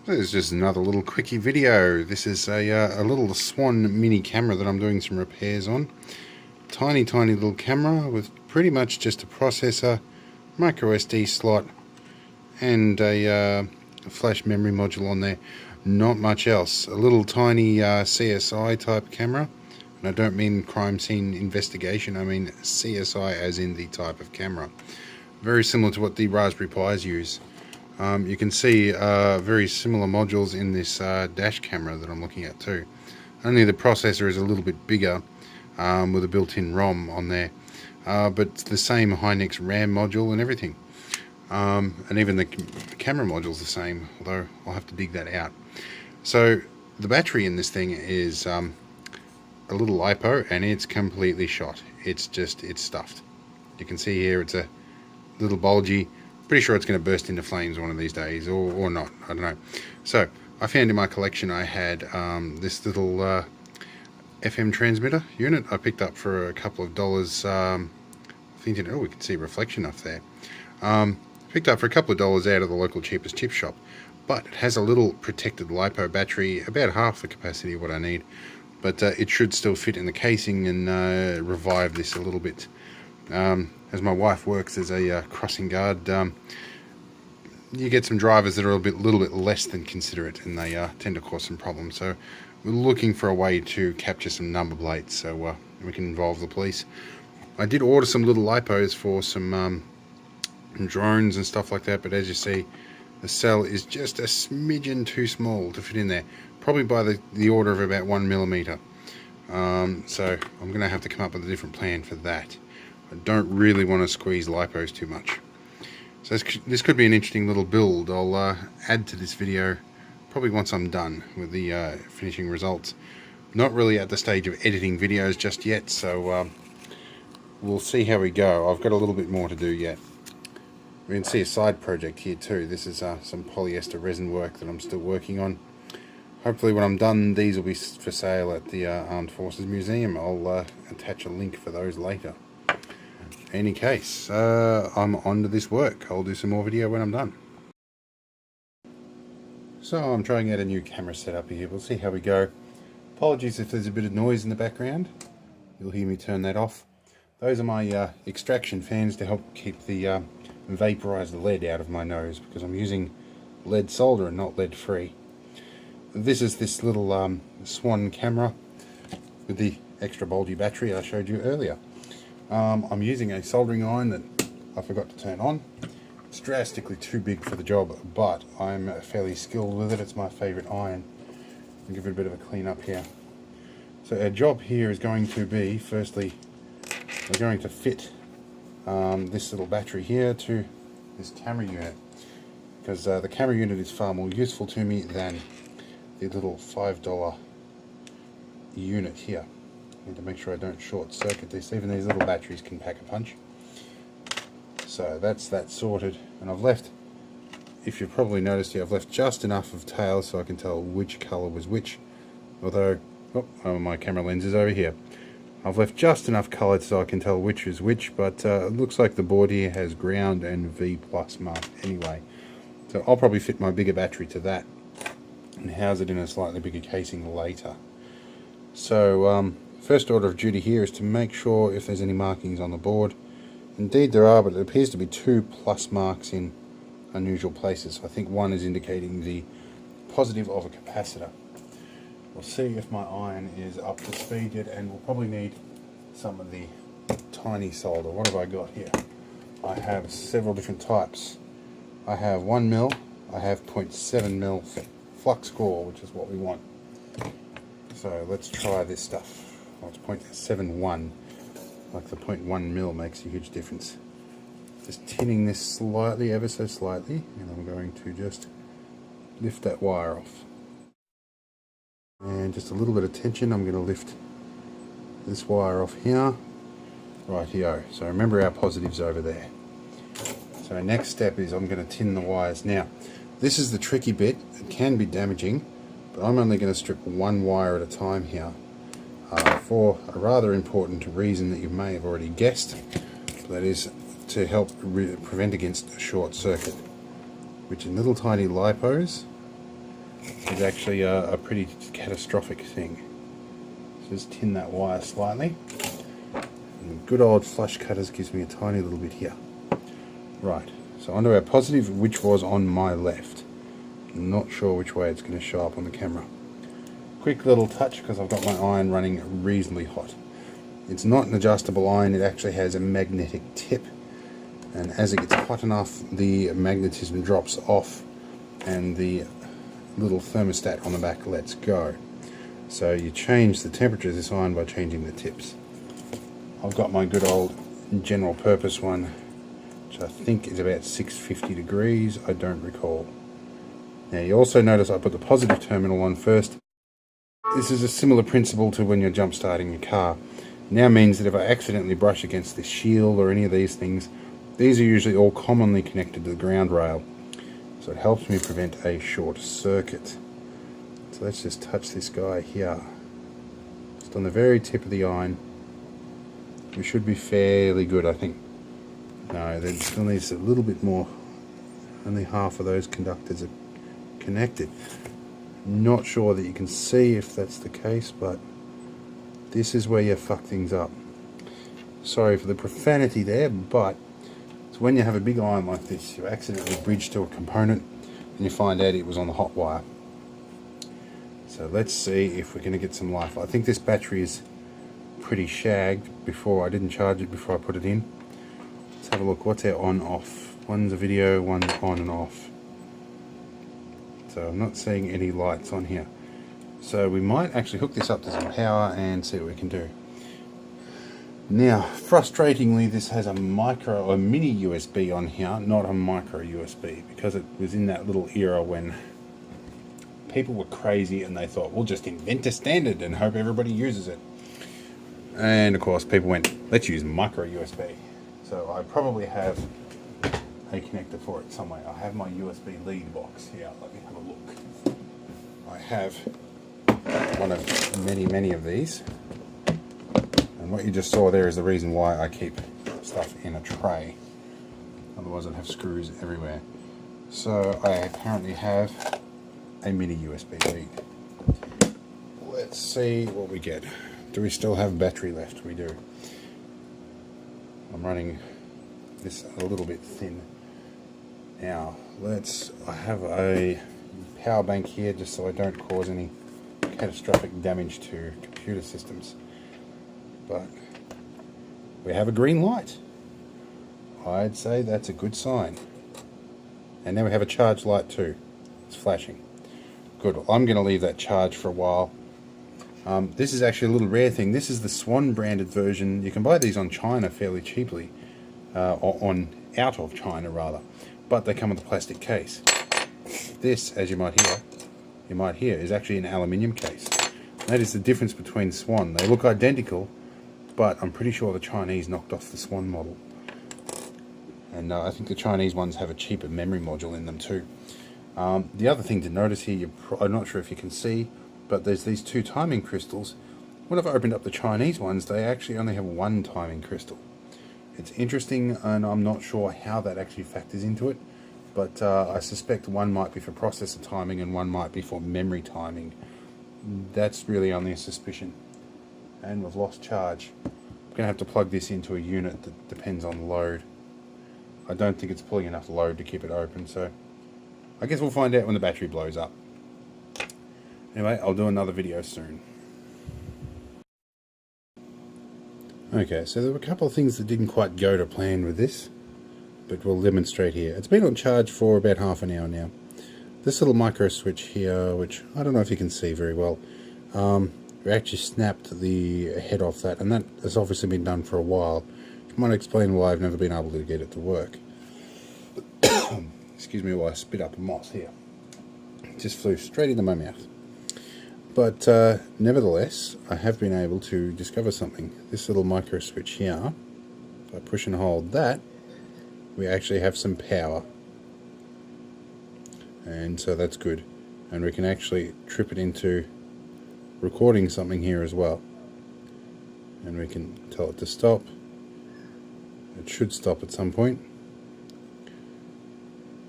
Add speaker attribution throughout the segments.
Speaker 1: There's just another little quickie video. This is a little Swann mini camera that I'm doing some repairs on. Tiny little camera with pretty much just a processor, micro SD slot, and a flash memory module on there. Not much else. A little tiny CSI type camera, and I don't mean crime scene investigation, I mean CSI as in the type of camera. Very similar to what the Raspberry Pis use. You can see very similar modules in this dash camera that I'm looking at too. Only the processor is a little bit bigger with a built-in ROM on there, but it's the same Hynix RAM module and everything. And even the camera module is the same, although I'll have to dig that out. So the battery in this thing is a little lipo, and it's completely shot. It's stuffed. You can see here it's a little bulgy. Pretty sure it's going to burst into flames one of these days, or not, I don't know. So I found in my collection I had this little FM transmitter unit I picked up for a couple of dollars. Thinking, oh, we can see reflection off there. Picked up for a couple of dollars out of the local cheapest chip shop, but it has a little protected lipo battery, about half the capacity of what I need, but it should still fit in the casing and revive this a little bit. As my wife works as a crossing guard, you get some drivers that are a little bit less than considerate, and they tend to cause some problems. So we're looking for a way to capture some number plates so we can involve the police. I did order some little lipos for some drones and stuff like that, but as you see, the cell is just a smidgen too small to fit in there, probably by the order of about 1mm. So I'm going to have to come up with a different plan for that. I don't really want to squeeze lipos too much. So this could be an interesting little build. I'll add to this video probably once I'm done with the finishing results. Not really at the stage of editing videos just yet, so we'll see how we go. I've got a little bit more to do yet. We can see a side project here too. This is some polyester resin work that I'm still working on. Hopefully when I'm done, these will be for sale at the Armed Forces Museum. I'll attach a link for those later. In any case, I'm on to this work. I'll do some more video when I'm done. So I'm trying out a new camera setup here. We'll see how we go. Apologies if there's a bit of noise in the background. You'll hear me turn that off. Those are my extraction fans to help keep the vaporized lead out of my nose, because I'm using lead solder and not lead free. This is this little Swann camera with the extra bulgy battery I showed you earlier. I'm using a soldering iron that I forgot to turn on. It's drastically too big for the job, but I'm fairly skilled with it. It's my favorite iron. I'll give it a bit of a clean up here. So our job here is going to be, firstly, we're going to fit this little battery here to this camera unit, because the camera unit is far more useful to me than the little $5 unit here. I need to make sure I don't short circuit this. Even these little batteries can pack a punch. So that's that sorted, and I've left, if you've probably noticed here, I've left just enough of tails so I can tell which colour was which, although my camera lens is over here. I've left just enough colour so I can tell which is which, but it looks like the board here has ground and V+ marked anyway. So I'll probably fit my bigger battery to that and house it in a slightly bigger casing later. So first order of duty here is to make sure if there's any markings on the board. Indeed there are, but it appears to be 2 plus marks in unusual places. I think one is indicating the positive of a capacitor. We'll see if my iron is up to speed yet, and we'll probably need some of the tiny solder. What have I got here? I have several different types. I have 1mm, I have 0.7mm flux core, which is what we want. So let's try this stuff. Well, it's 0.71, like the 0.1mm makes a huge difference. Just tinning this slightly, ever so slightly, and I'm going to just lift that wire off. And just a little bit of tension, I'm going to lift this wire off here, right here. So remember our positives over there. So next step is I'm going to tin the wires. Now, this is the tricky bit. It can be damaging, but I'm only going to strip one wire at a time here for a rather important reason that you may have already guessed. That is to help prevent against a short circuit, which in little tiny lipos is actually a pretty catastrophic thing. So just tin that wire slightly. And good old flush cutters gives me a tiny little bit here. Right, so onto our positive, which was on my left. I'm not sure which way it's going to show up on the camera. Quick little touch because I've got my iron running reasonably hot. It's not an adjustable iron, it actually has a magnetic tip, and as it gets hot enough the magnetism drops off and the little thermostat on the back lets go. So you change the temperature of this iron by changing the tips. I've got my good old general purpose one, which I think is about 650 degrees, I don't recall. Now you also notice I put the positive terminal on first. This is a similar principle to when you're jump starting your car. Now means that if I accidentally brush against this shield or any of these things, these are usually all commonly connected to the ground rail. So it helps me prevent a short circuit. So let's just touch this guy here. Just on the very tip of the iron. We should be fairly good, I think. No, there still needs a little bit more. Only half of those conductors are connected. Not sure that you can see if that's the case, but this is where you fuck things up. Sorry for the profanity there, but it's when you have a big iron like this, you accidentally bridge to a component and you find out it was on the hot wire. So let's see if we're going to get some life. I think this battery is pretty shagged. I didn't charge it before I put it in. Let's have a look. What's our on off? One's a video, one's on and off. So I'm not seeing any lights on here. So we might actually hook this up to some power and see what we can do. Now, frustratingly, this has a micro or mini USB on here, not a micro USB, because it was in that little era when people were crazy and they thought, we'll just invent a standard and hope everybody uses it. And of course, people went, let's use micro USB. So I probably have a connector for it somewhere. I have my USB lead box here. Let me have a look. I have one of many of these, and what you just saw there is the reason why I keep stuff in a tray, otherwise I'd have screws everywhere. So I apparently have a mini USB lead. Let's see what we get. Do we still have battery left? We do. I'm running this a little bit thin. Now I have a power bank here just so I don't cause any catastrophic damage to computer systems. But we have a green light. I'd say that's a good sign. And now we have a charge light too. It's flashing. Good. I'm going to leave that charge for a while. This is actually a little rare thing. This is the Swann branded version. You can buy these on China fairly cheaply, or out of China rather. But they come with a plastic case. This, as you might hear, is actually an aluminium case. That is the difference between Swann. They look identical, but I'm pretty sure the Chinese knocked off the Swann model. And I think the Chinese ones have a cheaper memory module in them too. The other thing to notice here, I'm not sure if you can see, but there's these two timing crystals. When I've opened up the Chinese ones, they actually only have one timing crystal. It's interesting, and I'm not sure how that actually factors into it, but I suspect one might be for processor timing and one might be for memory timing. That's really only a suspicion. And we've lost charge. I'm going to have to plug this into a unit that depends on load. I don't think it's pulling enough load to keep it open, so I guess we'll find out when the battery blows up. Anyway, I'll do another video soon. Okay, so there were a couple of things that didn't quite go to plan with this, but we'll demonstrate here. It's been on charge for about half an hour now. This little micro switch here, which I don't know if you can see very well, we actually snapped the head off that, and that has obviously been done for a while. Which might explain why I've never been able to get it to work. Excuse me while I spit up a moss here. It just flew straight into my mouth. But nevertheless, I have been able to discover something. This little micro switch here, if I push and hold that, we actually have some power. And so that's good. And we can actually trip it into recording something here as well. And we can tell it to stop. It should stop at some point.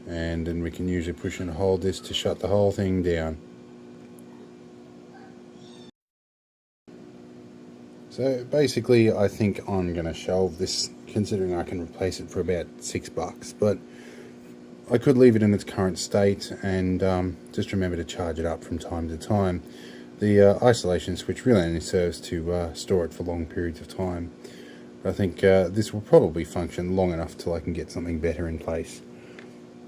Speaker 1: And then we can usually push and hold this to shut the whole thing down. So basically I think I'm going to shelve this, considering I can replace it for about $6, but I could leave it in its current state and just remember to charge it up from time to time. The isolation switch really only serves to store it for long periods of time. I think this will probably function long enough till I can get something better in place.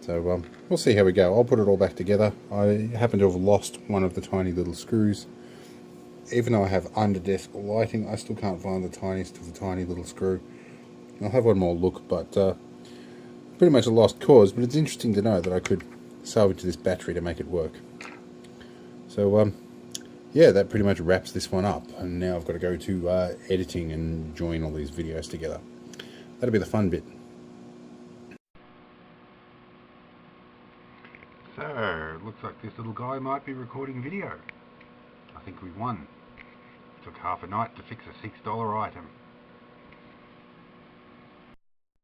Speaker 1: So we'll see how we go. I'll put it all back together. I happen to have lost one of the tiny little screws. Even though I have under-desk lighting, I still can't find the tiniest of the tiny little screw. I'll have one more look, but pretty much a lost cause, but it's interesting to know that I could salvage this battery to make it work. So yeah, that pretty much wraps this one up, and now I've got to go to editing and join all these videos together. That'll be the fun bit. So, looks like this little guy might be recording video. I think we won. Took half a night to fix a $6 item.